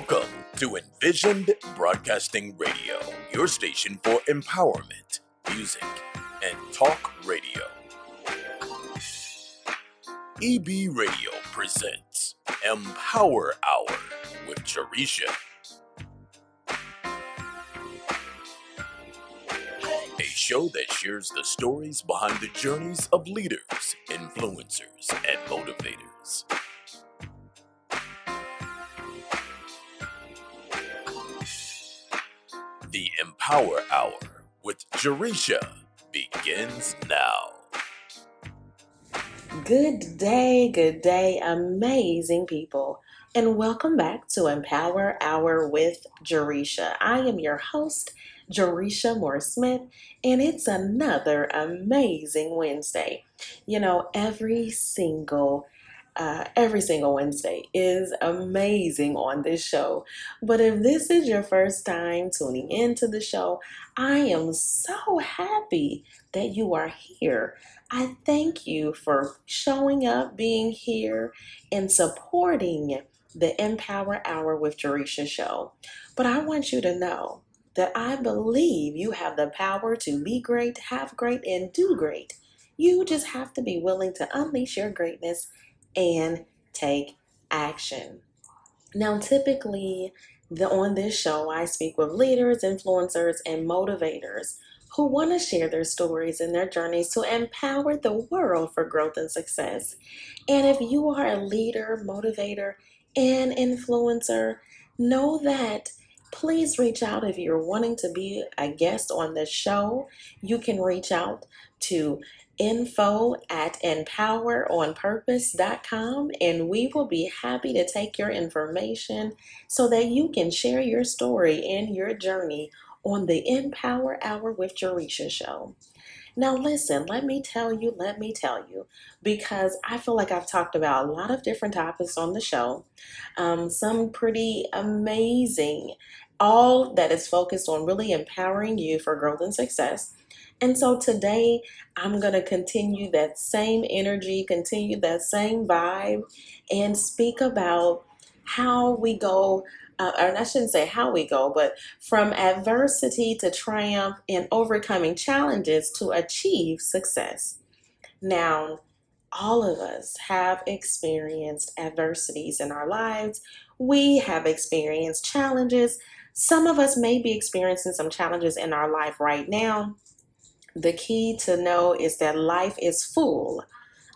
Welcome to Envisioned Broadcasting Radio, your station for empowerment, music, and talk radio. EB Radio presents Empower Hour with Jaresha. A show that shares the stories behind the journeys of leaders, influencers, and motivators. The Empower Hour with Jaresha begins now. Good day, amazing people, and welcome back to Empower Hour with Jaresha. I am your host, Jaresha Moore-Smith, and it's another amazing Wednesday. You know, every single Wednesday is amazing on this show. But if this is your first time tuning into the show, I am so happy that you are here. I thank you for showing up, being here, and supporting the Empower Hour with Jaresha show. But I want you to know that I believe you have the power to be great, have great, and do great. You just have to be willing to unleash your greatness and take action. Now, typically, on this show, I speak with leaders, influencers, and motivators who want to share their stories and their journeys to empower the world for growth and success. And if you are a leader, motivator, and influencer, know that please reach out if you're wanting to be a guest on the show. You can reach out to info@empoweronpurpose.com, and we will be happy to take your information so that you can share your story and your journey on the Empower Hour with Jaresha show. Now listen, let me tell you, because I feel like I've talked about a lot of different topics on the show, some pretty amazing, all that is focused on really empowering you for growth and success. And so today, I'm going to continue that same energy, continue that same vibe, and speak about how we go, or I shouldn't say how we go, but from adversity to triumph and overcoming challenges to achieve success. Now, all of us have experienced adversities in our lives. We have experienced challenges. Some of us may be experiencing some challenges in our life right now. The key to know is that life is full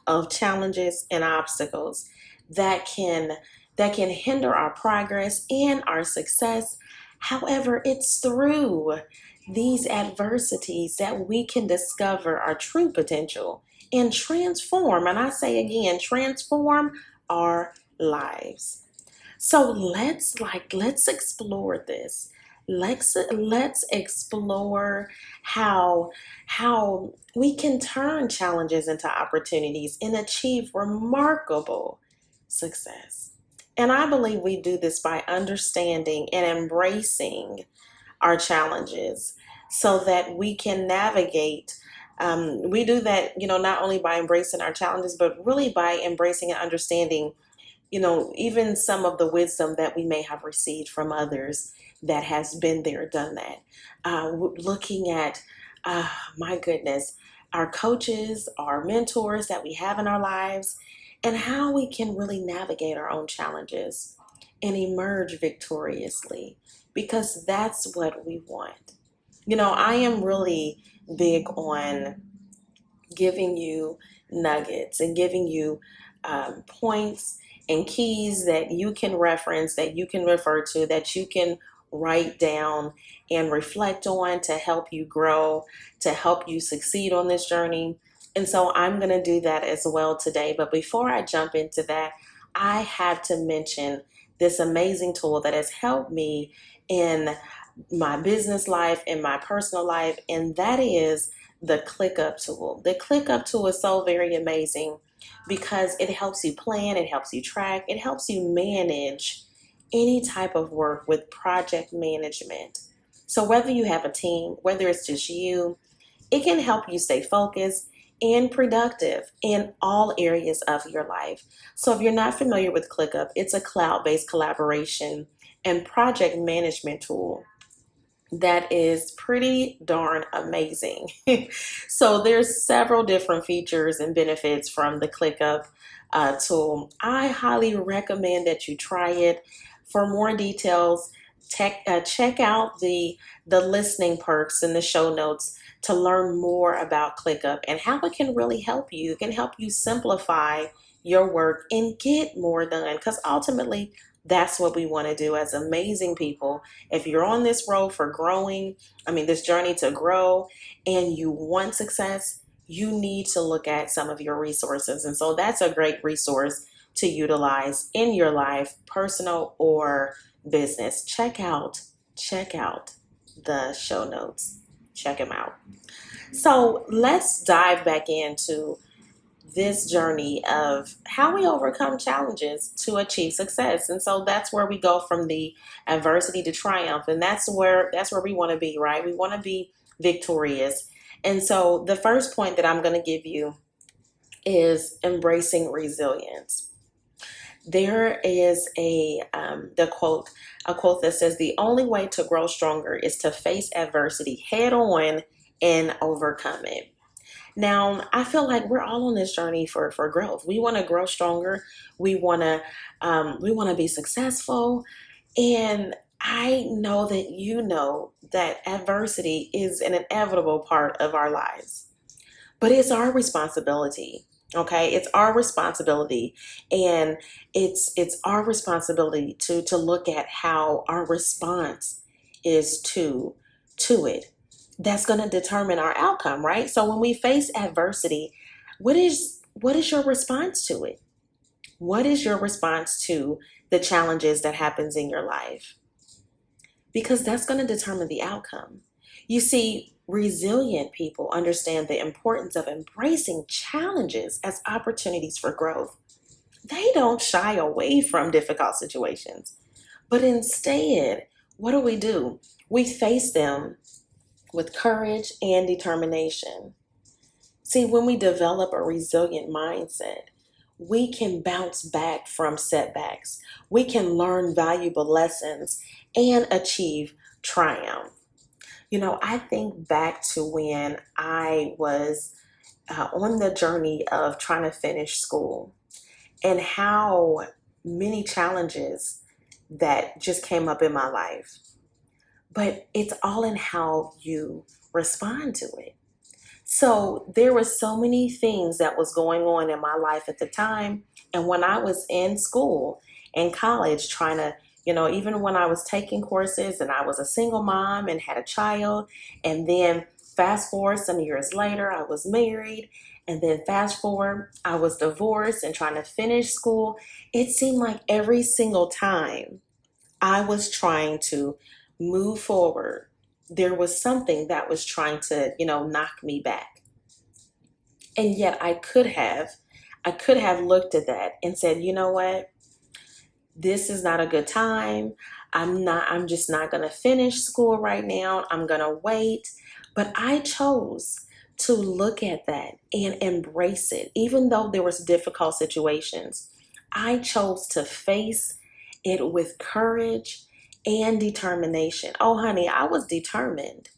of challenges and obstacles that can hinder our progress and our success. However, it's through these adversities that we can discover our true potential and transform, and I say again, transform our lives. So let's explore this. Let's explore how we can turn challenges into opportunities and achieve remarkable success. And I believe we do this by understanding and embracing our challenges so that we can navigate. We do that, not only by embracing our challenges, but really by embracing and understanding, even some of the wisdom that we may have received from others that has been there, done that. Looking at, my goodness, our coaches, our mentors that we have in our lives, and how we can really navigate our own challenges and emerge victoriously, because that's what we want. I am really big on giving you nuggets and giving you points and keys that you can reference, that you can refer to, that you can write down and reflect on to help you grow, to help you succeed on this journey. And so I'm going to do that as well today. But before I jump into that, I have to mention this amazing tool that has helped me in my business life, in my personal life, and that is the ClickUp tool. The ClickUp tool is so very amazing because it helps you plan, it helps you track, it helps you manage any type of work with project management. So whether you have a team, whether it's just you, it can help you stay focused. and productive in all areas of your life. So, if you're not familiar with ClickUp, it's a cloud based collaboration and project management tool that is pretty darn amazing. So there's several different features and benefits from the ClickUp tool. I highly recommend that you try it. For more details, check out the listening perks in the show notes to learn more about ClickUp and how it can really help you. It can help you simplify your work and get more done, because ultimately that's what we want to do as amazing people. If you're on this road for growing, this journey to grow, and you want success, you need to look at some of your resources. And so that's a great resource to utilize in your life, personal or business. Check out the show notes. Check them out. So let's dive back into this journey of how we overcome challenges to achieve success. And so that's where we go from the adversity to triumph. And that's where we want to be, right? We want to be victorious. And so the first point that I'm going to give you is embracing resilience. There is a quote that says, the only way to grow stronger is to face adversity head on and overcome it. Now, I feel like we're all on this journey for growth. We want to grow stronger. We want to be successful, and I know that you know that adversity is an inevitable part of our lives, but it's our responsibility. Okay, it's our responsibility, and it's our responsibility to look at how our response is to it. That's going to determine our outcome, right? So when we face adversity, what is your response to it? What is your response to the challenges that happens in your life? Because that's going to determine the outcome. You see, resilient people understand the importance of embracing challenges as opportunities for growth. They don't shy away from difficult situations, but instead, what do? We face them with courage and determination. See, when we develop a resilient mindset, we can bounce back from setbacks. We can learn valuable lessons and achieve triumph. I think back to when I was on the journey of trying to finish school, and how many challenges that just came up in my life. But it's all in how you respond to it. So there were so many things that was going on in my life at the time. And when I was in school and college trying to, even when I was taking courses and I was a single mom and had a child, and then fast forward some years later, I was married, and then fast forward, I was divorced and trying to finish school. It seemed like every single time I was trying to move forward, there was something that was trying to, knock me back. And yet I could have looked at that and said, you know what? This is not a good time. I'm just not going to finish school right now. I'm going to wait. But I chose to look at that and embrace it. Even though there was difficult situations, I chose to face it with courage and determination. Oh, honey, I was determined.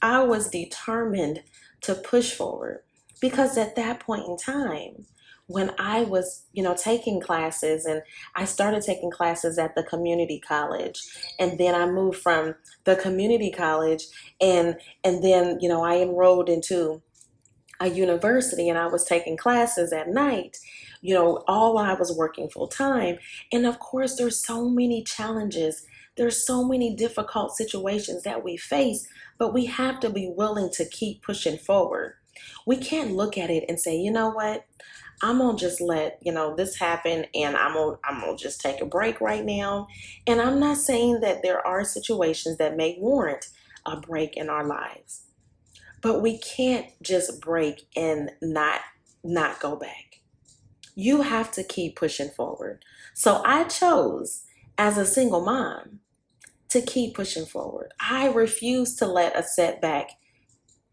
I was determined to push forward, because at that point in time, when I was, taking classes, and I started taking classes at the community college, and then I moved from the community college, and then, I enrolled into a university, and I was taking classes at night, all while I was working full time. And of course, there's so many challenges. There's so many difficult situations that we face, but we have to be willing to keep pushing forward. We can't look at it and say, you know what? I'm gonna just let this happen, and I'm gonna just take a break right now. And I'm not saying that there are situations that may warrant a break in our lives, but we can't just break and not go back. You have to keep pushing forward. So I chose, as a single mom, to keep pushing forward. I refuse to let a setback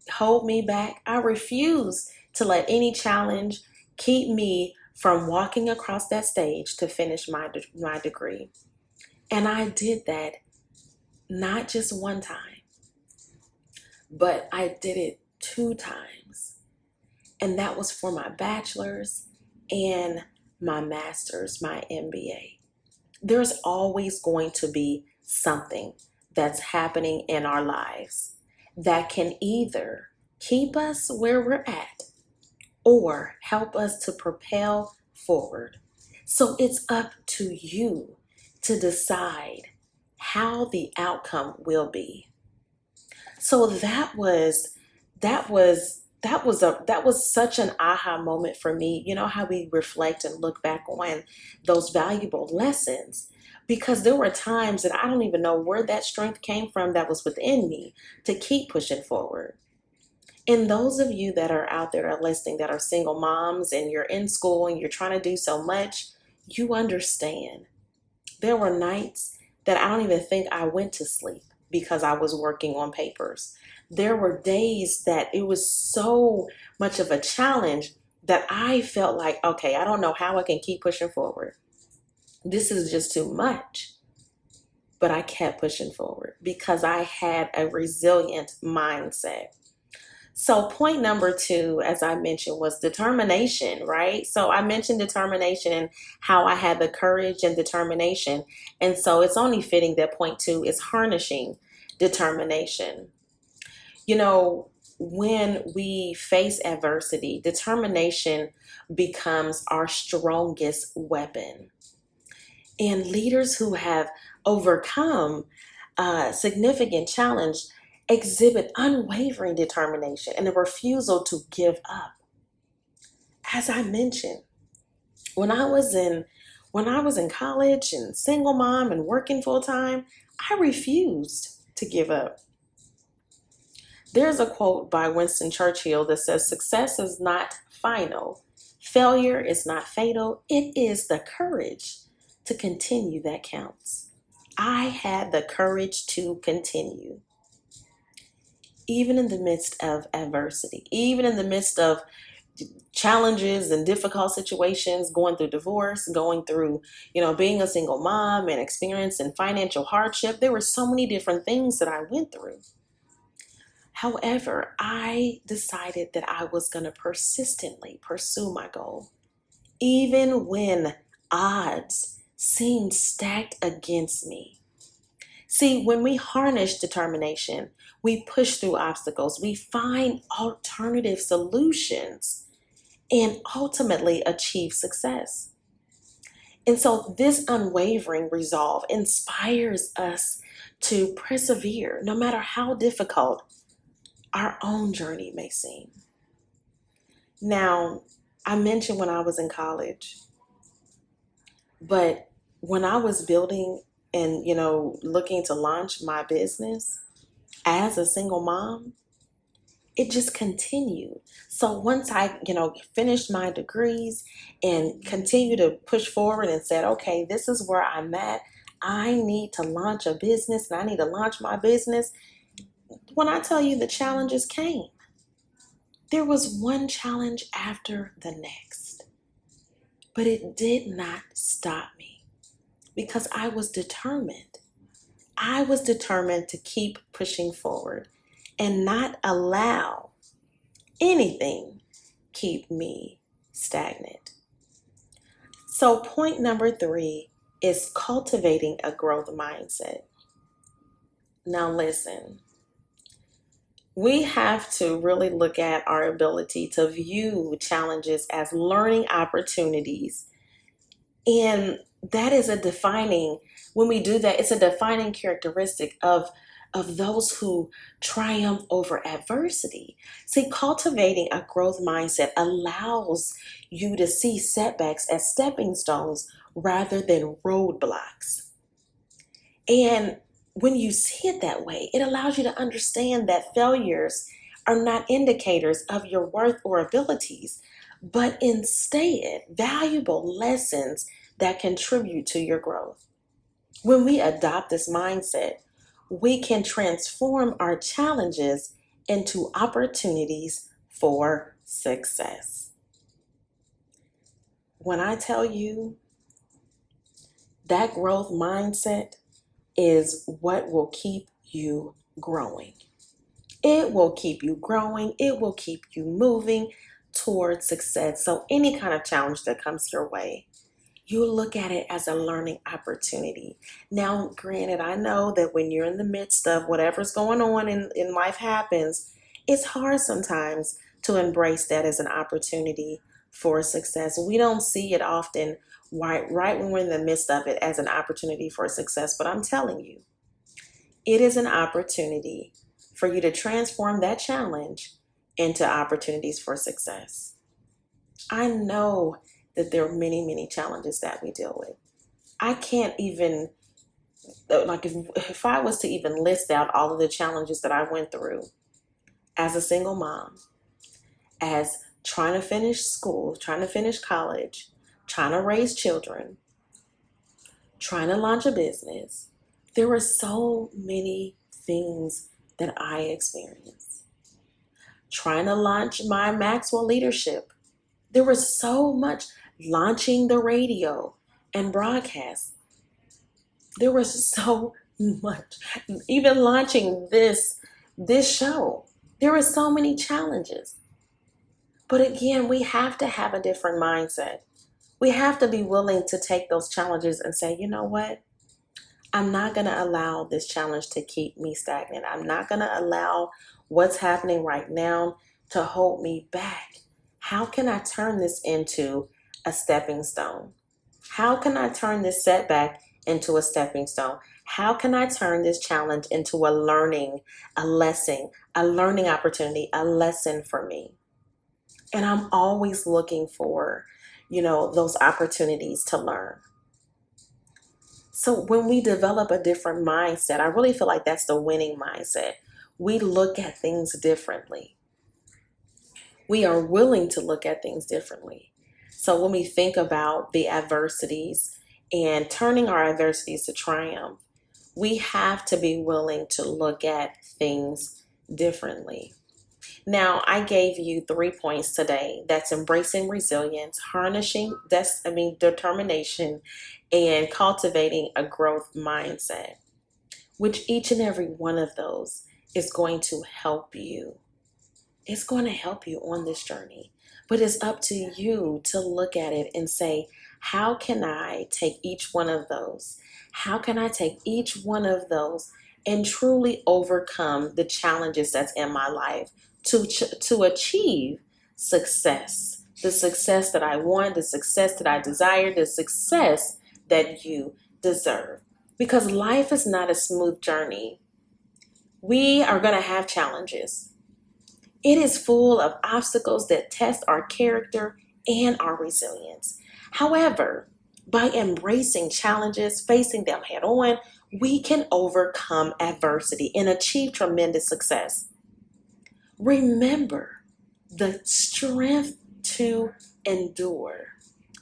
hold me back. I refuse to let any challenge keep me from walking across that stage to finish my degree. And I did that not just one time, but I did it 2 times. And that was for my bachelor's and my master's, my MBA. There's always going to be something that's happening in our lives that can either keep us where we're at or help us to propel forward. So it's up to you to decide how the outcome will be. So that was such an aha moment for me. You know how we reflect and look back on those valuable lessons, because there were times that I don't even know where that strength came from that was within me to keep pushing forward. And those of you that are out there are listening that are single moms and you're in school and you're trying to do so much, you understand. There were nights that I don't even think I went to sleep because I was working on papers. There were days that it was so much of a challenge that I felt like, okay, I don't know how I can keep pushing forward. This is just too much. But I kept pushing forward because I had a resilient mindset. So, point number 2, as I mentioned, was determination, right? So, I mentioned determination and how I had the courage and determination. And so, it's only fitting that point 2 is harnessing determination. You know, when we face adversity, determination becomes our strongest weapon. And leaders who have overcome significant challenge exhibit unwavering determination and a refusal to give up. As I mentioned, when I was in college and single mom and working full time, I refused to give up. There's a quote by Winston Churchill that says, "Success is not final. Failure is not fatal. It is the courage to continue that counts." I had the courage to continue. Even in the midst of adversity, even in the midst of challenges and difficult situations, going through divorce, going through, being a single mom and experiencing financial hardship, there were so many different things that I went through. However, I decided that I was going to persistently pursue my goal, even when odds seemed stacked against me. See, when we harness determination, we push through obstacles, we find alternative solutions, and ultimately achieve success. And so this unwavering resolve inspires us to persevere no matter how difficult our own journey may seem. Now, I mentioned when I was in college, but when I was building and, looking to launch my business as a single mom, it just continued. So once I, finished my degrees and continued to push forward and said, okay, this is where I'm at. I need to launch a business and I need to launch my business. When I tell you the challenges came, there was one challenge after the next, but it did not stop me because I was determined. I was determined to keep pushing forward and not allow anything keep me stagnant. So point number 3 is cultivating a growth mindset. Now listen, we have to really look at our ability to view challenges as learning opportunities. And that is when we do that, it's a defining characteristic of those who triumph over adversity. See, cultivating a growth mindset allows you to see setbacks as stepping stones rather than roadblocks. And when you see it that way, it allows you to understand that failures are not indicators of your worth or abilities, but instead valuable lessons that contribute to your growth. When we adopt this mindset, we can transform our challenges into opportunities for success. When I tell you that growth mindset is what will keep you growing. It will keep you growing. It will keep you moving towards success. So any kind of challenge that comes your way, you look at it as a learning opportunity. Now, granted, I know that when you're in the midst of whatever's going on in life happens, it's hard sometimes to embrace that as an opportunity for success. We don't see it often right when we're in the midst of it as an opportunity for success. But I'm telling you, it is an opportunity for you to transform that challenge into opportunities for success. I know that there are many, many challenges that we deal with. I can't even, like, if I was to even list out all of the challenges that I went through as a single mom, as trying to finish school, trying to finish college, trying to raise children, trying to launch a business, there were so many things that I experienced. Trying to launch my Maxwell leadership, there was so much. Launching the radio and broadcast, there was so much. Even launching this show, there were so many challenges. But again, we have to have a different mindset. We have to be willing to take those challenges and say, you know what? I'm not going to allow this challenge to keep me stagnant. I'm not going to allow what's happening right now to hold me back. How can I turn this into a stepping stone? How can I turn this setback into a stepping stone? How can I turn this challenge into a lesson, a learning opportunity, a lesson for me? And I'm always looking for, those opportunities to learn. So when we develop a different mindset, I really feel like that's the winning mindset. We look at things differently. We are willing to look at things differently. So when we think about the adversities and turning our adversities to triumph, we have to be willing to look at things differently. Now, I gave you 3 points today. That's embracing resilience, harnessing determination, and cultivating a growth mindset, which each and every one of those is going to help you. It's going to help you on this journey. But it's up to you to look at it and say, how can I take each one of those? How can I take each one of those and truly overcome the challenges that's in my life to achieve success? The success that I want, the success that I desire, the success that you deserve. Because life is not a smooth journey. We are going to have challenges. It is full of obstacles that test our character and our resilience. However, by embracing challenges, facing them head on, we can overcome adversity and achieve tremendous success. Remember, the strength to endure,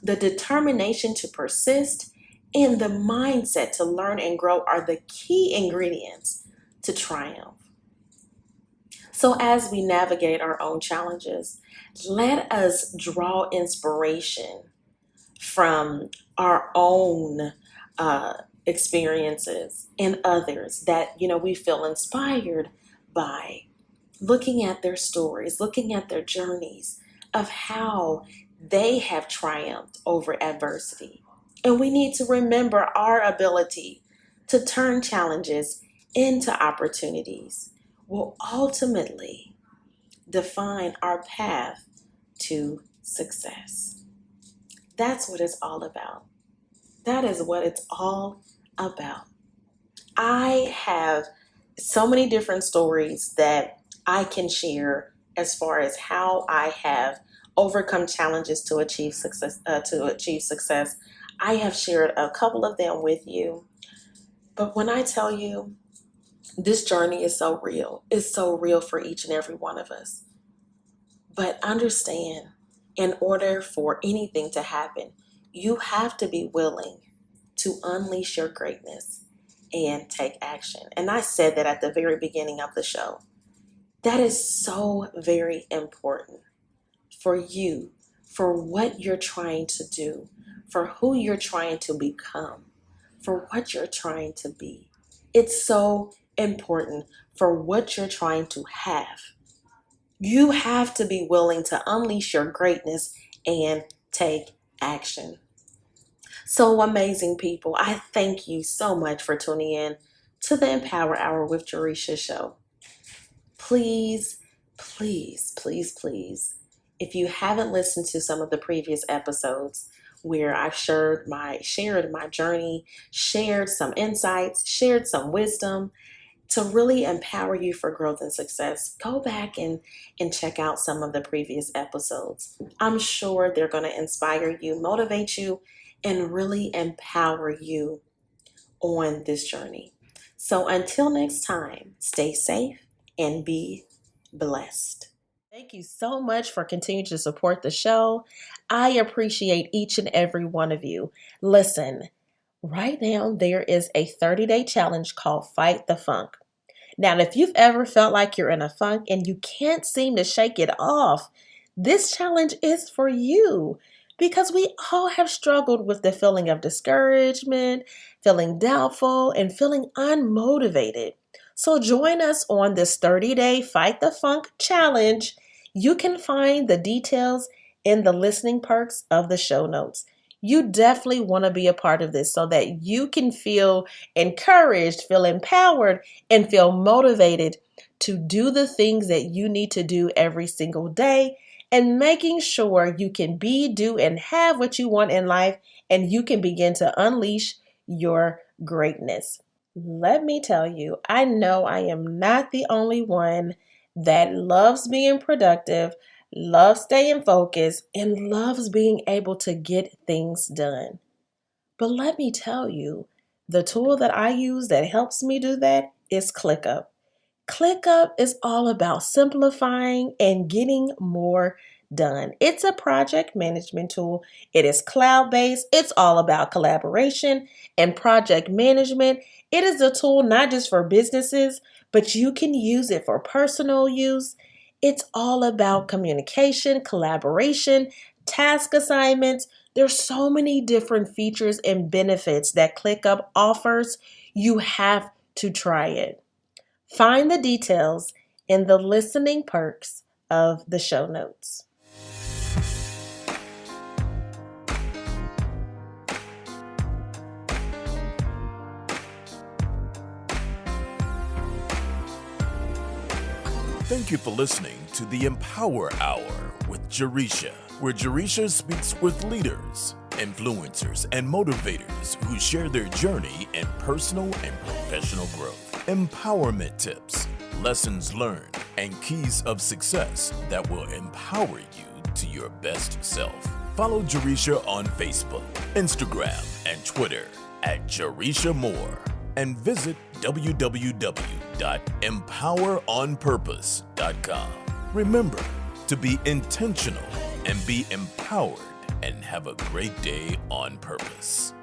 the determination to persist, and the mindset to learn and grow are the key ingredients to triumph. So as we navigate our own challenges, let us draw inspiration from our own experiences and others that, we feel inspired by, looking at their stories, looking at their journeys of how they have triumphed over adversity. And we need to remember our ability to turn challenges into opportunities will ultimately define our path to success. That's what it's all about. That is what it's all about. I have so many different stories that I can share as far as how I have overcome challenges to achieve success. I have shared a couple of them with you. But when I tell you, this journey is so real. It's so real for each and every one of us. But understand, in order for anything to happen, you have to be willing to unleash your greatness and take action. And I said that at the very beginning of the show. That is so very important. for you, for what you're trying to do, for who you're trying to become, for what you're trying to be. It's so important for what you're trying to have. You have to be willing to unleash your greatness and take action. So amazing, people. I thank you so much for tuning in to the Empower Hour with Jaresha show. Please, please, please, please, if you haven't listened to some of the previous episodes where I've shared my journey, shared some insights, shared some wisdom to really empower you for growth and success, go back and check out some of the previous episodes. I'm sure they're going to inspire you, motivate you, and really empower you on this journey. So until next time, stay safe and be blessed. Thank you so much for continuing to support the show. I appreciate each and every one of you. Listen, right now there is a 30-day challenge called Fight the Funk. Now, if you've ever felt like you're in a funk and you can't seem to shake it off, this challenge is for you because we all have struggled with the feeling of discouragement, feeling doubtful, and feeling unmotivated. So join us on this 30-day Fight the Funk challenge. You can find the details in the listening perks of the show notes. You definitely want to be a part of this so that you can feel encouraged, feel empowered, and feel motivated to do the things that you need to do every single day and making sure you can be, do, and have what you want in life and you can begin to unleash your greatness. Let me tell you, I know I am not the only one that loves being productive, loves staying focused, and loves being able to get things done. But let me tell you, the tool that I use that helps me do that is ClickUp. ClickUp is all about simplifying and getting more done. It's a project management tool. It is cloud-based. It's all about collaboration and project management. It is a tool not just for businesses, but you can use it for personal use. It's all about communication, collaboration, task assignments. There's so many different features and benefits that ClickUp offers. You have to try it. Find the details in the listening perks of the show notes. Thank you for listening to the Empower Hour with Jaresha, where Jaresha speaks with leaders, influencers, and motivators who share their journey in personal and professional growth, empowerment tips, lessons learned, and keys of success that will empower you to your best self. Follow Jaresha on Facebook, Instagram, and Twitter at Jaresha Moore, and visit www.empoweronpurpose.com. Remember to be intentional and be empowered, and have a great day on purpose.